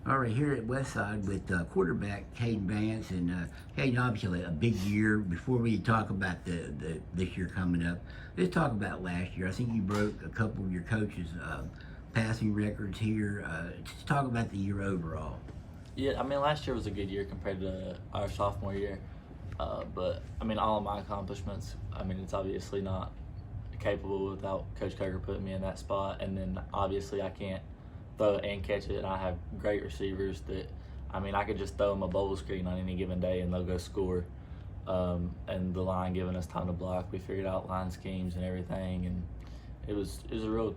All right, here at Westside with quarterback Kadien Vance, and Kadien, obviously a big year. Before we talk about the this year coming up, let's talk about last year. I think you broke a couple of your coaches' passing records here. Just talk about the year overall. Yeah, I mean, last year was a good year compared to our sophomore year. But, I mean, all of my accomplishments, I mean, it's obviously not capable without Coach Coker putting me in that spot. And then, obviously, I can't throw it and catch it. And I have great receivers that, I mean, I could just throw them a bubble screen on any given day and they'll go score. And the line giving us time to block. We figured out line schemes and everything. And it was a real,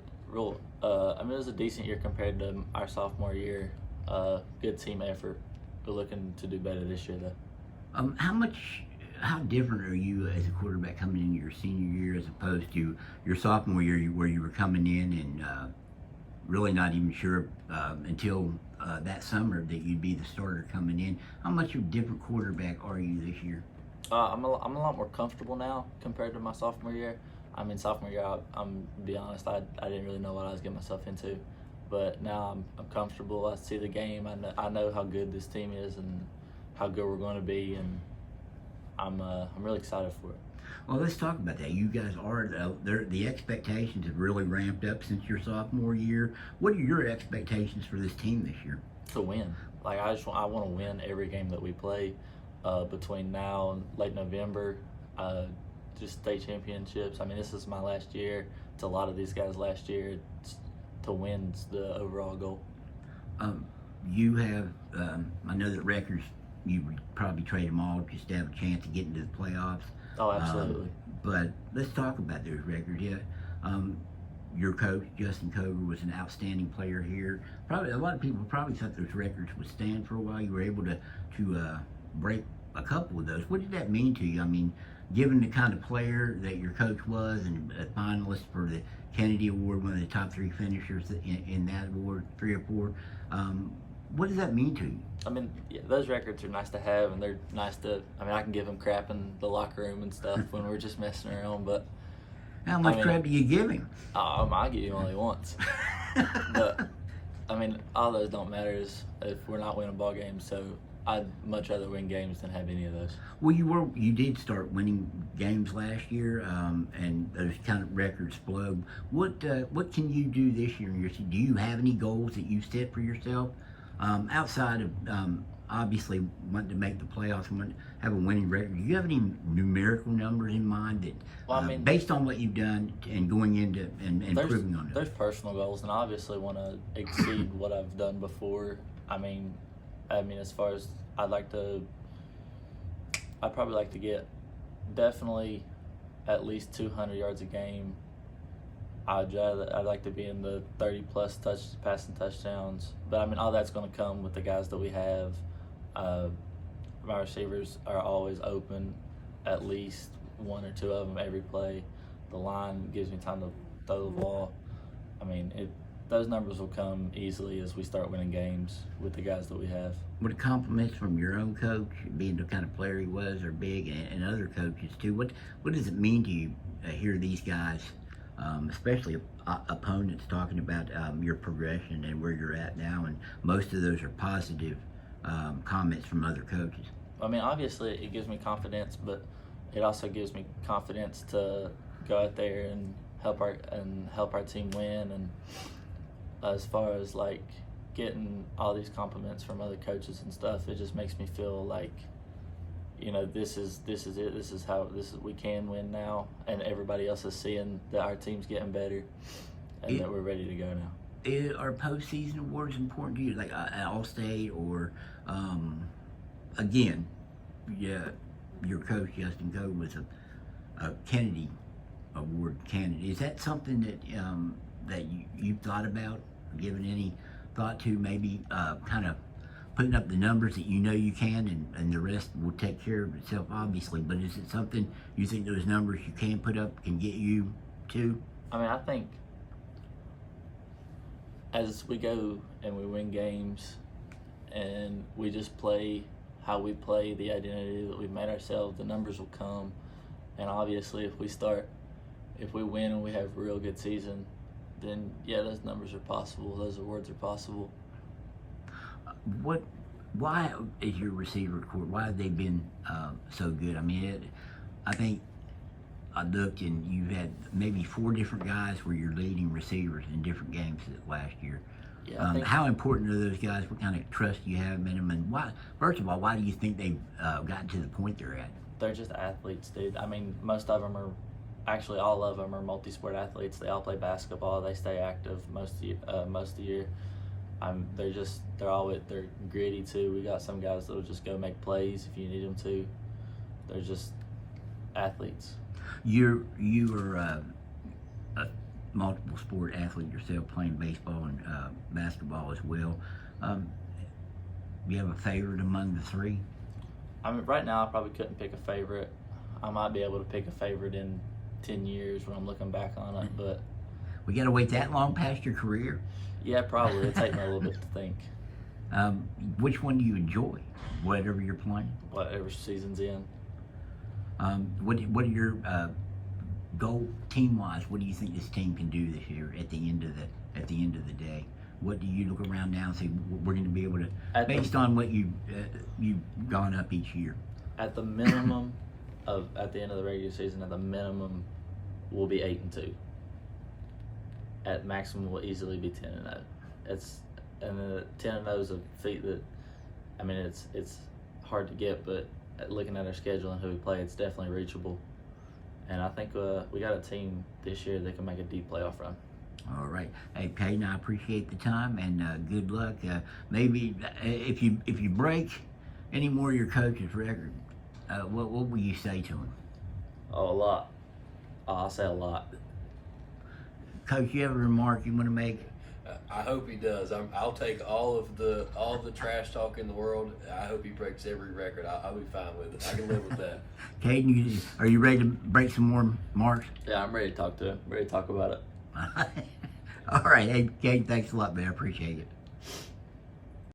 I mean, it was a decent year compared to our sophomore year. Good team effort. We're looking to do better this year, though. How different are you as a quarterback coming into your senior year as opposed to your sophomore year, where you were coming in and really not even sure until that summer that you'd be the starter coming in? How much of a different quarterback are you this year? I'm a lot more comfortable now compared to my sophomore year. I mean, sophomore year, I'm to be honest, I didn't really know what I was getting myself into. But now I'm comfortable. I see the game. I know how good this team is and how good we're going to be, and I'm really excited for it. Well, let's talk about that. You guys are the expectations have really ramped up since your sophomore year. What are your expectations for this team this year? To win, like I want to win every game that we play between now and late November. Just state championships. I mean, this is my last year. It's a lot of these guys' last year. To win's the overall goal. You have, I know that records, you would probably trade them all just to have a chance to get into the playoffs. Oh, absolutely. But let's talk about those records. Yeah, your coach Justin Coger was an outstanding player here. Probably a lot of people probably thought those records would stand for a while. You were able to break a couple of those. What did that mean to you? I mean, given the kind of player that your coach was and a finalist for the Kennedy Award, one of the top three finishers in that award, 3 or 4. What does that mean to you? I mean, yeah, those records are nice to have, and they're nice to. I mean, I can give him crap in the locker room and stuff when we're just messing around. But how much crap do you give him? I give him only once. But I mean, all those don't matter if we're not winning ball games. So I'd much rather win games than have any of those. Well, you did start winning games last year, and those kind of records blow. What can you do this year in your season? Do you have any goals that you set for yourself outside of obviously wanting to make the playoffs and have a winning record? Do you have any numerical numbers in mind that, well, I mean, based on what you've done and going into and improving on it? There's personal goals, and I obviously want to exceed what I've done before. I mean, as far as I'd probably like to get definitely at least 200 yards a game. I'd like to be in the 30-plus passing touchdowns. But, I mean, all that's going to come with the guys that we have. My receivers are always open, at least 1 or 2 of them every play. The line gives me time to throw the ball. I mean, those numbers will come easily as we start winning games with the guys that we have. What a compliments from your own coach, being the kind of player he was, or big, and other coaches too. What does it mean to you hear these guys, especially opponents, talking about your progression and where you're at now? And most of those are positive comments from other coaches. I mean, obviously it gives me confidence, but it also gives me confidence to go out there and help our team win. And as far as like getting all these compliments from other coaches and stuff, it just makes me feel like, you know, this is it. We can win now, and everybody else is seeing that our team's getting better, and that we're ready to go now. Are postseason awards important to you, like All-State or again, yeah, your coach Justin Coe was a Kennedy Award candidate. Is that something that you've thought about, given any thought to, maybe kind of putting up the numbers that you know you can, and the rest will take care of itself, obviously? But is it something you think those numbers you can put up can get you to? I mean, I think as we go and we win games and we just play how we play, the identity that we've made ourselves, the numbers will come. And obviously if we win and we have a real good season, then yeah, those numbers are possible, those awards are possible. Why is your receiver core? Why have they been so good? I mean, I think I looked and you've had maybe 4 different guys where you're leading receivers in different games last year. Yeah, I think How important are those guys? What kind of trust do you have in them? And why? First of all, why do you think they've gotten to the point they're at? they're just athletes, dude. I mean, most of them are, actually all of them are multi-sport athletes. They all play basketball. They stay active most of the year. They're gritty too. We got some guys that'll just go make plays if you need them to. They're just athletes. You are a multiple sport athlete yourself, playing baseball and basketball as well. You have a favorite among the 3? I mean, right now I probably couldn't pick a favorite. I might be able to pick a favorite in 10 years when I'm looking back on it, but We got to wait that long past your career? yeah, probably. It'll take me a little bit to think. Which one do you enjoy, whatever you're playing? Whatever season's in. What are your goal team-wise? What do you think this team can do this year at the end of the day? What do you look around now and say we're going to be able to, based on what you've gone up each year? At the minimum at the end of the regular season, at the minimum, we'll be 8-2. At maximum, we'll easily be 10-0. And 10-0 is a feat that, I mean, it's hard to get, but looking at our schedule and who we play, it's definitely reachable. And I think we got a team this year that can make a deep playoff run. All right. Hey, Kadien, I appreciate the time and good luck. Maybe if you break any more of your coach's record, what will you say to him? Oh, a lot. I'll say a lot. Coach, you have a remark you want to make? I hope he does. I'll take all the trash talk in the world. I hope he breaks every record. I'll be fine with it. I can live with that. Kadien, are you ready to break some more marks? Yeah, I'm ready to talk to him. Ready to talk about it. All right. Hey, Kadien, thanks a lot, man. I appreciate it.